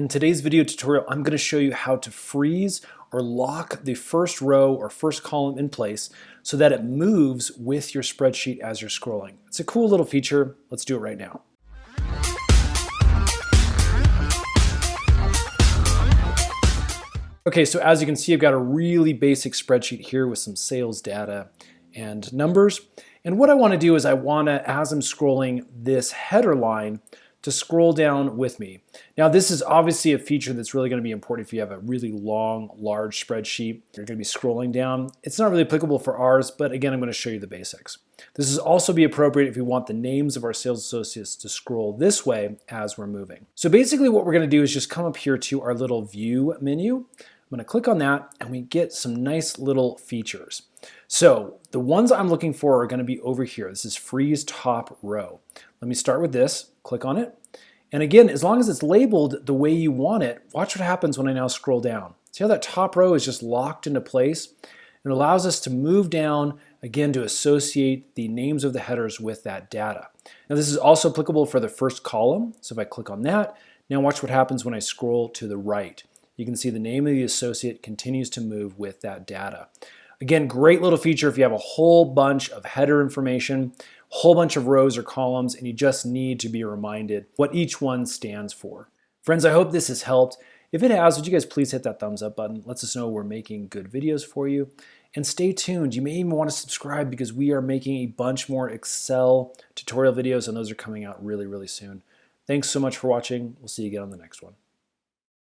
In today's video tutorial, I'm going to show you how to freeze or lock the first row or first column in place so that it moves with your spreadsheet as you're scrolling. It's a cool little feature. Let's do it right now. Okay, so as you can see, I've got a really basic spreadsheet here with some sales data and numbers. And what I want to do is I want to, as I'm scrolling this header line, to scroll down with me. Now this is obviously a feature that's really going to be important if you have a really long, large spreadsheet. You're going to be scrolling down. It's not really applicable for ours, but again, I'm going to show you the basics. This is also be appropriate if we want the names of our sales associates to scroll this way as we're moving. So basically what we're going to do is just come up here to our little view menu. I'm going to click on that and we get some nice little features. So the ones I'm looking for are going to be over here. This is freeze top row. Let me start with this, click on it. And again, as long as it's labeled the way you want it, watch what happens when I now scroll down. See how that top row is just locked into place? It allows us to move down, again, to associate the names of the headers with that data. Now this is also applicable for the first column. So if I click on that, now watch what happens when I scroll to the right. You can see the name of the associate continues to move with that data. Again, great little feature if you have a whole bunch of header information, a whole bunch of rows or columns, and you just need to be reminded what each one stands for. Friends, I hope this has helped. If it has, would you guys please hit that thumbs up button? It lets us know we're making good videos for you. And stay tuned. You may even want to subscribe because we are making a bunch more Excel tutorial videos, and those are coming out really, really soon. Thanks so much for watching. We'll see you again on the next one.